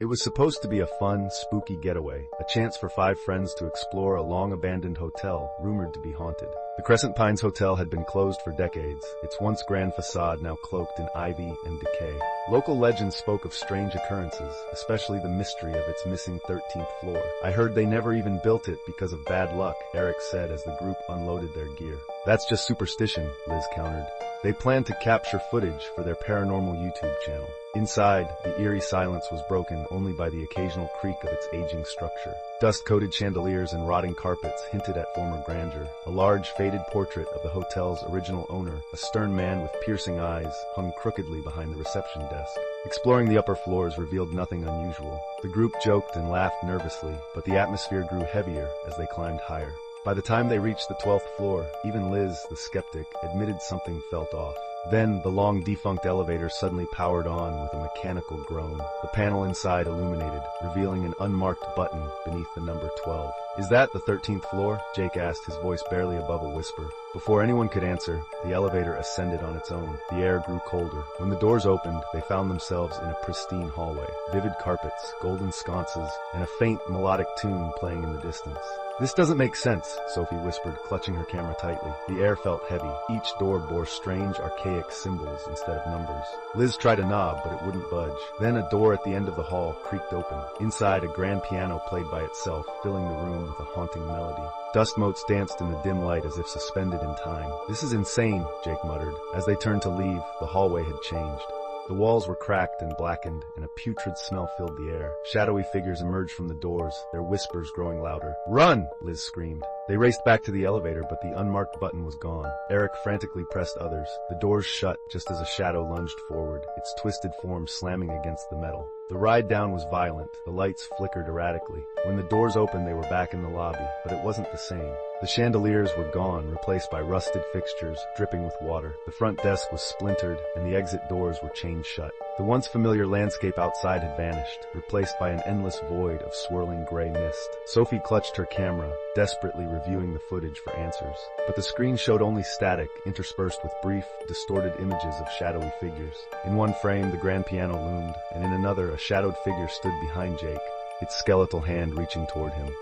It was supposed to be a fun, spooky getaway, a chance for 5 friends to explore a long-abandoned hotel rumored to be haunted. The Crescent Pines Hotel had been closed for decades, its once grand facade now cloaked in ivy and decay. Local legends spoke of strange occurrences, especially the mystery of its missing 13th floor. "I heard they never even built it because of bad luck," Eric said as the group unloaded their gear. "That's just superstition," Liz countered. They planned to capture footage for their paranormal YouTube channel. Inside, the eerie silence was broken only by the occasional creak of its aging structure. Dust-coated chandeliers and rotting carpets hinted at former grandeur. A large, faded portrait of the hotel's original owner, a stern man with piercing eyes, hung crookedly behind the reception desk. Exploring the upper floors revealed nothing unusual. The group joked and laughed nervously, but the atmosphere grew heavier as they climbed higher. By the time they reached the 12th floor, even Liz, the skeptic, admitted something felt off. Then, the long-defunct elevator suddenly powered on with a mechanical groan. The panel inside illuminated, revealing an unmarked button beneath the number 12. "Is that the 13th floor?" Jake asked, his voice barely above a whisper. Before anyone could answer, the elevator ascended on its own. The air grew colder. When the doors opened, they found themselves in a pristine hallway. Vivid carpets, golden sconces, and a faint melodic tune playing in the distance. "This doesn't make sense," Sophie whispered, clutching her camera tightly. The air felt heavy. Each door bore strange, archaic symbols instead of numbers. Liz tried a knob, but it wouldn't budge. Then a door at the end of the hall creaked open. Inside, a grand piano played by itself, filling the room with a haunting melody. Dust motes danced in the dim light as if suspended in time. "This is insane," Jake muttered. As they turned to leave, the hallway had changed. The walls were cracked and blackened, and a putrid smell filled the air. Shadowy figures emerged from the doors, their whispers growing louder. "Run!" Liz screamed. They raced back to the elevator, but the unmarked button was gone. Eric frantically pressed others. The doors shut just as a shadow lunged forward, its twisted form slamming against the metal. The ride down was violent. The lights flickered erratically. When the doors opened, they were back in the lobby, but it wasn't the same. The chandeliers were gone, replaced by rusted fixtures dripping with water. The front desk was splintered, and the exit doors were chained shut. The once familiar landscape outside had vanished, replaced by an endless void of swirling gray mist. Sophie clutched her camera, desperately reviewing the footage for answers. But the screen showed only static, interspersed with brief, distorted images of shadowy figures. In one frame, the grand piano loomed, and in another, a shadowed figure stood behind Jake, its skeletal hand reaching toward him.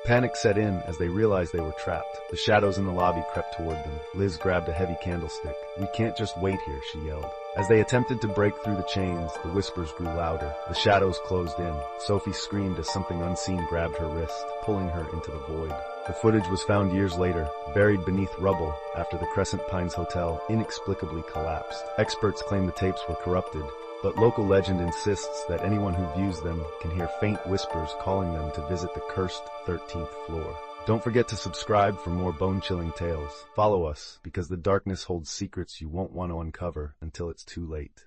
Panic set in as they realized they were trapped. The shadows in the lobby crept toward them. Liz grabbed a heavy candlestick. "We can't just wait here," she yelled. As they attempted to break through the chains, the whispers grew louder. The shadows closed in. Sophie screamed as something unseen grabbed her wrist, pulling her into the void. The footage was found years later, buried beneath rubble after the Crescent Pines Hotel inexplicably collapsed. Experts claim the tapes were corrupted, but local legend insists that anyone who views them can hear faint whispers calling them to visit the cursed 13th floor. Don't forget to subscribe for more bone-chilling tales. Follow us, because the darkness holds secrets you won't want to uncover until it's too late.